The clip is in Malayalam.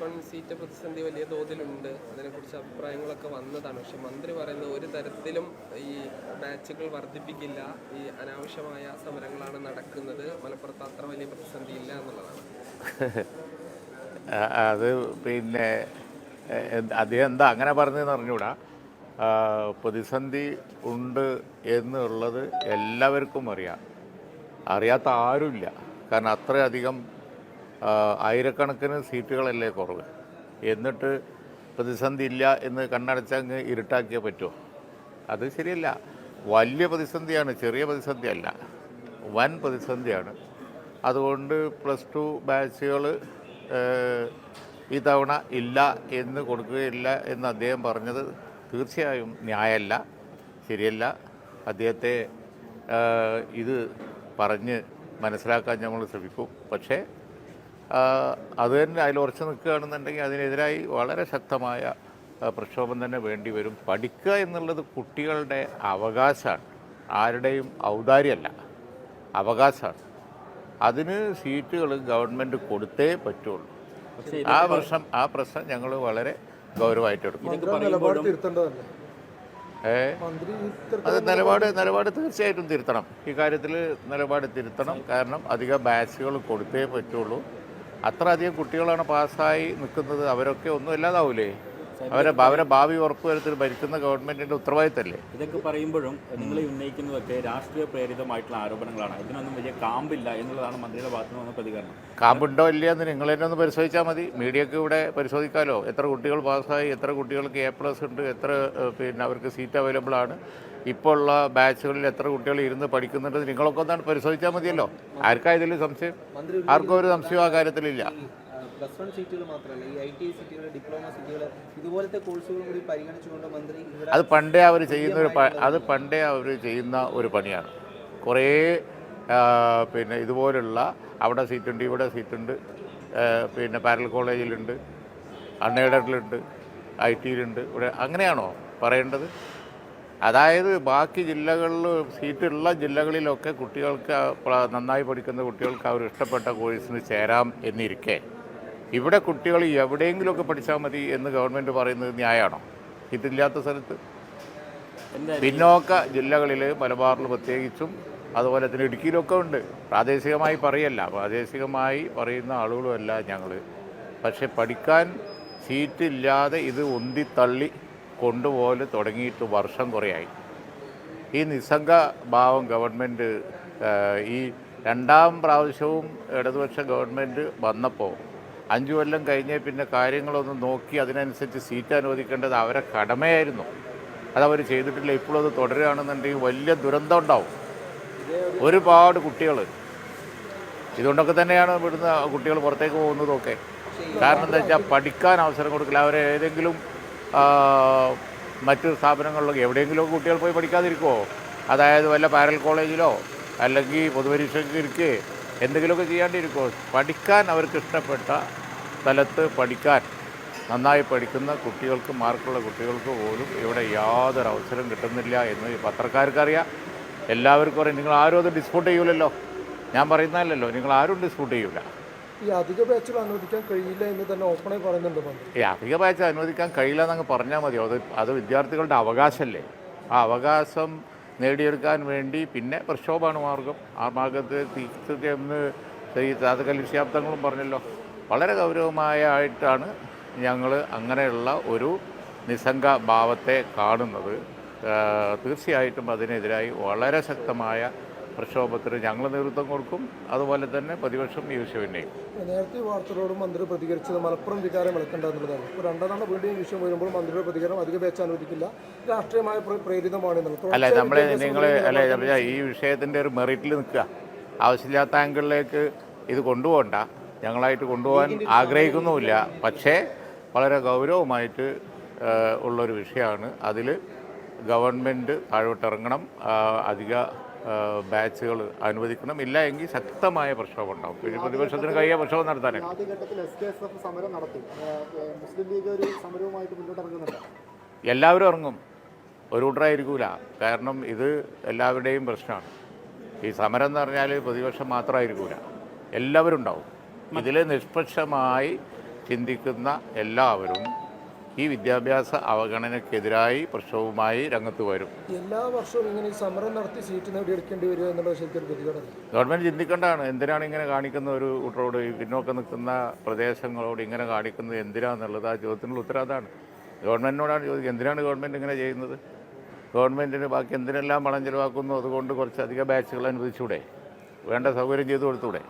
+1 സീറ്റ് പ്രതിസന്ധി വലിയ തോതിലുണ്ട്. അതിനെക്കുറിച്ച് അഭിപ്രായങ്ങളൊക്കെ വന്നതാണ്. പക്ഷെ മന്ത്രി പറയുന്നത് ഒരു തരത്തിലും ഈ ബാച്ചുകൾ വർദ്ധിപ്പിക്കില്ല, ഈ അനാവശ്യമായ സമരങ്ങളാണ് നടക്കുന്നത്, മലപ്പുറത്ത് അത്ര വലിയ പ്രതിസന്ധി ഇല്ല എന്നുള്ളതാണ്. അത് പിന്നെ അദ്ദേഹം എന്താ അങ്ങനെ പറഞ്ഞതെന്ന് അറിഞ്ഞൂടാ. പ്രതിസന്ധി ഉണ്ട് എന്നുള്ളത് എല്ലാവർക്കും അറിയാം. അറിയാത്ത ആരുമില്ല. കാരണം അത്രയധികം ആയിരക്കണക്കിന് സീറ്റുകളല്ലേ കുറവ്. എന്നിട്ട് പ്രതിസന്ധി ഇല്ല എന്ന് കണ്ണടച്ചങ്ങ് ഇരുട്ടാക്കിയേ പറ്റുമോ? അത് ശരിയല്ല. വലിയ പ്രതിസന്ധിയാണ്, ചെറിയ പ്രതിസന്ധിയല്ല, വൻ പ്രതിസന്ധിയാണ്. അതുകൊണ്ട് +2 ബാച്ചുകൾ ഇത്തവണ ഇല്ല എന്ന് കൊടുക്കുകയില്ല എന്ന് അദ്ദേഹം പറഞ്ഞത് തീർച്ചയായും ന്യായമല്ല, ശരിയല്ല. അദ്ദേഹത്തെ ഇത് പറഞ്ഞ് മനസ്സിലാക്കാൻ ഞങ്ങൾ ശ്രമിക്കും. പക്ഷേ അത് തന്നെ അതിൽ ഉറച്ചു നിൽക്കുകയാണെന്നുണ്ടെങ്കിൽ അതിനെതിരായി വളരെ ശക്തമായ പ്രക്ഷോഭം തന്നെ വേണ്ടി വരും. പഠിക്കുക എന്നുള്ളത് കുട്ടികളുടെ അവകാശമാണ്, ആരുടെയും ഔദാര്യമല്ല, അവകാശമാണ്. അതിന് സീറ്റുകൾ ഗവൺമെൻറ് കൊടുത്തേ പറ്റുള്ളൂ. ആ പ്രശ്നം ഞങ്ങൾ വളരെ ഗൗരവമായിട്ട് എടുക്കും. അത് നിലപാട് തീർച്ചയായിട്ടും തിരുത്തണം. ഇക്കാര്യത്തിൽ നിലപാട് തിരുത്തണം. കാരണം അധികം ബാച്ചുകൾ കൊടുത്തേ പറ്റുള്ളൂ. അത്ര അധികം കുട്ടികളാണ് പാസ്സായി നിൽക്കുന്നത്. അവരൊക്കെ ഒന്നും ഇല്ലാതാവൂലേ? അവരെ ഭാവി ഉറപ്പുവരുത്തി ഭരിക്കുന്ന ഗവൺമെൻറ്റിൻ്റെ ഉത്തരവാദിത്തമല്ലേ? ഇതൊക്കെ പറയുമ്പോഴും നിങ്ങൾ ഉന്നയിക്കുന്നതൊക്കെ രാഷ്ട്രീയ പ്രേരിതമായിട്ടുള്ള ആരോപണങ്ങളാണ്. ഇതിനൊന്നും വലിയ കാമ്പില്ല എന്നുള്ളതാണ് മന്ത്രിയുടെ ഭാഗത്തു നിന്ന് പ്രതികരണം. കാമ്പുണ്ടോ ഇല്ലയെന്ന് നിങ്ങൾ തന്നെ ഒന്ന് പരിശോധിച്ചാൽ മതി. മീഡിയക്ക് ഇവിടെ പരിശോധിക്കാമല്ലോ. എത്ര കുട്ടികൾ പാസ്സായി, എത്ര കുട്ടികൾക്ക് A+ ഉണ്ട്, എത്ര അവർക്ക് സീറ്റ് അവൈലബിൾ ആണ്, ഇപ്പോൾ ഉള്ള ബാച്ചുകളിൽ എത്ര കുട്ടികൾ ഇരുന്ന് പഠിക്കുന്നുണ്ട്, നിങ്ങളൊക്കെ ഒന്നാണ് പരിശോധിച്ചാൽ മതിയല്ലോ. ആർക്കാ ഇതിൽ സംശയം? ആർക്കും ഒരു സംശയം ആ കാര്യത്തിലില്ല. +1 സീറ്റുകൾ മാത്രമല്ല, ഈ ITI സീറ്റുകൾ, ഡിപ്ലോമ സീറ്റുകൾ, ഇതുപോലത്തെ കോഴ്സുകൾ കൂടി പരിഗണിച്ചുകൊണ്ട് മന്ത്രി അത് പണ്ടേ അവർ ചെയ്യുന്ന ഒരു പണിയാണ്. കുറേ ഇതുപോലുള്ള അവിടെ സീറ്റുണ്ട്, ഇവിടെ സീറ്റുണ്ട്, പാരലൽ കോളേജിലുണ്ട്, അൺഎയ്ഡഡിലുണ്ട്, ITയിലുണ്ട്. ഇവിടെ അങ്ങനെയാണോ പറയേണ്ടത്? അതായത് ബാക്കി ജില്ലകളിൽ സീറ്റുള്ള ജില്ലകളിലൊക്കെ കുട്ടികൾക്ക് നന്നായി പഠിക്കുന്ന കുട്ടികൾക്ക് അവർ ഇഷ്ടപ്പെട്ട കോഴ്സിന് ചേരാം എന്നിരിക്കെ ഇവിടെ കുട്ടികൾ എവിടെയെങ്കിലുമൊക്കെ പഠിച്ചാൽ മതി എന്ന് ഗവൺമെൻറ് പറയുന്നത് ന്യായമാണോ? ഇതില്ലാത്ത സ്ഥലത്ത് പിന്നോക്ക ജില്ലകളിൽ, മലബാറിൽ പ്രത്യേകിച്ചും, അതുപോലെ തന്നെ ഇടുക്കിയിലൊക്കെ ഉണ്ട്. പ്രാദേശികമായി പ്രാദേശികമായി പറയുന്ന ആളുകളുമല്ല ഞങ്ങൾ. പക്ഷെ പഠിക്കാൻ സീറ്റില്ലാതെ ഇത് ഉന്തിത്തള്ളി കൊണ്ടുപോലെ തുടങ്ങിയിട്ട് വർഷം കുറേയായി. ഈ നിസ്സംഗ ഭാവം ഗവൺമെൻറ് ഈ രണ്ടാം പ്രാവശ്യവും ഇടതുപക്ഷ ഗവൺമെൻറ് വന്നപ്പോൾ 5 കൊല്ലം കഴിഞ്ഞ് പിന്നെ കാര്യങ്ങളൊന്ന് നോക്കി അതിനനുസരിച്ച് സീറ്റ് അനുവദിക്കേണ്ടത് അവരെ കടമയായിരുന്നു. അതവർ ചെയ്തിട്ടില്ല. ഇപ്പോഴും അത് തുടരുകയാണെന്നുണ്ടെങ്കിൽ വലിയ ദുരന്തം ഉണ്ടാവും. ഒരുപാട് കുട്ടികൾ ഇതുകൊണ്ടൊക്കെ തന്നെയാണ് ഇവിടുന്ന് കുട്ടികൾ പുറത്തേക്ക് പോകുന്നതൊക്കെ. കാരണം എന്താ വെച്ചാൽ പഠിക്കാൻ അവസരം കൊടുക്കില്ല. അവരെ ഏതെങ്കിലും മറ്റു സ്ഥാപനങ്ങളിലൊക്കെ എവിടെയെങ്കിലുമൊക്കെ കുട്ടികൾ പോയി പഠിക്കാതിരിക്കുമോ? അതായത് വല്ല പാരൽ കോളേജിലോ അല്ലെങ്കിൽ പൊതുപരീക്ഷയ്ക്ക് ഇരിക്കുകയോ എന്തെങ്കിലുമൊക്കെ ചെയ്യാണ്ടിരിക്കുമോ? പഠിക്കാൻ അവർക്ക് ഇഷ്ടപ്പെട്ട സ്ഥലത്ത് പഠിക്കാൻ നന്നായി പഠിക്കുന്ന കുട്ടികൾക്ക്, മാർക്കുള്ള കുട്ടികൾക്ക് പോലും ഇവിടെ യാതൊരു അവസരം കിട്ടുന്നില്ല എന്ന് പത്രക്കാർക്കറിയാം, എല്ലാവർക്കും അറിയാം. നിങ്ങൾ ആരും അത് ഡിസ്പ്യൂട്ട് ചെയ്യൂലല്ലോ. ഞാൻ പറയുന്നതല്ലല്ലോ, നിങ്ങൾ ആരും ഡിസ്പ്യൂട്ട് ചെയ്യൂല. ഈ അധിക ബാച്ചുകൾ അനുവദിക്കാൻ കഴിയില്ല എന്ന് തന്നെ ഓപ്പണായി പറയുന്നുണ്ട്. ഈ അധിക ബാച്ച് അനുവദിക്കാൻ കഴിയില്ല എന്നങ്ങ് പറഞ്ഞാൽ മതിയോ? അത് വിദ്യാർത്ഥികളുടെ അവകാശമല്ലേ? ആ അവകാശം നേടിയെടുക്കാൻ വേണ്ടി പിന്നെ പ്രക്ഷോഭമാണ് മാർഗം. ആ മാർഗത്തിൽ തീർച്ചയായും ഈ താതകലിശാബ്ദങ്ങളും പറഞ്ഞല്ലോ. വളരെ ഗൗരവമായിട്ടാണ് ഞങ്ങൾ അങ്ങനെയുള്ള ഒരു നിസ്സംഗ ഭാവത്തെ കാണുന്നത്. തീർച്ചയായിട്ടും അതിനെതിരായി വളരെ ശക്തമായ പ്രക്ഷോഭത്തിന് ഞങ്ങൾ നേതൃത്വം കൊടുക്കും. അതുപോലെ തന്നെ പ്രതിപക്ഷം ഈ വിഷയം ഉന്നയിക്കും. നേരത്തെ വാർത്തകളോട് മന്ത്രി പ്രതികരിച്ചത് മലപ്പുറം വികാരം വിളക്കേണ്ട എന്നുള്ളതാണ്. ഇപ്പോൾ രണ്ടാം തവണ വീണ്ടും ഈ വിഷയം വരുമ്പോൾ മന്ത്രിയുടെ പ്രതികരണം അധിക ബാച്ച് അനുവദിക്കില്ല, രാഷ്ട്രീയമായ പ്രേരിതമാണ് എന്നുള്ളത്. അല്ല ഈ വിഷയത്തിൻ്റെ ഒരു മെറിറ്റിൽ നിൽക്കുക. ആവശ്യമില്ലാത്ത ആംഗിളിലേക്ക് ഇത് കൊണ്ടുപോകണ്ട. ഞങ്ങളായിട്ട് കൊണ്ടുപോകാൻ ആഗ്രഹിക്കുന്നുമില്ല. പക്ഷേ വളരെ ഗൗരവമായിട്ട് ഉള്ളൊരു വിഷയമാണ്. അതിൽ ഗവൺമെൻറ് താഴോട്ടിറങ്ങണം, അധിക ബാച്ചുകൾ അനുവദിക്കണം. ഇല്ല എങ്കിൽ ശക്തമായ പ്രക്ഷോഭം ഉണ്ടാവും. പ്രതിപക്ഷത്തിന് കഴിയാൻ പ്രക്ഷോഭം നടത്താനാണ്. എല്ലാവരും ഇറങ്ങും, ഒരു കൂട്ടരായിരിക്കൂല. കാരണം ഇത് എല്ലാവരുടെയും പ്രശ്നമാണ്. ഈ സമരം എന്ന് പറഞ്ഞാൽ പ്രതിപക്ഷം മാത്രമായിരിക്കൂല, എല്ലാവരും ഉണ്ടാവും. ഇതിൽ നിഷ്പക്ഷമായി ചിന്തിക്കുന്ന എല്ലാവരും ഈ വിദ്യാഭ്യാസ അവഗണനയ്ക്കെതിരായി പ്രക്ഷോഭവുമായി രംഗത്ത് വരും. എല്ലാ വർഷവും ഇങ്ങനെ ഈ സമരം നടത്തി സീറ്റ് നേടിയെടുക്കേണ്ടി വരിക എന്നുള്ളത് ശരിക്കും ഗതികേടാണ്. ഗവൺമെൻറ് ചിന്തിക്കേണ്ടതാണ്, എന്തിനാണ് ഇങ്ങനെ കാണിക്കുന്ന ഒരു കുട്ടരോട്, ഈ പിന്നോക്കം നിൽക്കുന്ന പ്രദേശങ്ങളോട് ഇങ്ങനെ കാണിക്കുന്നത് എന്തിനാണെന്നുള്ളത്. ആ ചോദ്യത്തിനുള്ള ഉത്തരം അതാണ്. ഗവൺമെൻറ്റിനോടാണ് ചോദിക്കുക, എന്തിനാണ് ഗവൺമെൻറ് ഇങ്ങനെ ചെയ്യുന്നത്? ഗവൺമെൻറ്റിന് ബാക്കി എന്തിനെല്ലാം പണം ചിലവാക്കുന്നു, അതുകൊണ്ട് കുറച്ചധികം ബാച്ചുകൾ അനുവദിച്ചൂടെ? വേണ്ട സൗകര്യം ചെയ്തു കൊടുത്തൂടെ?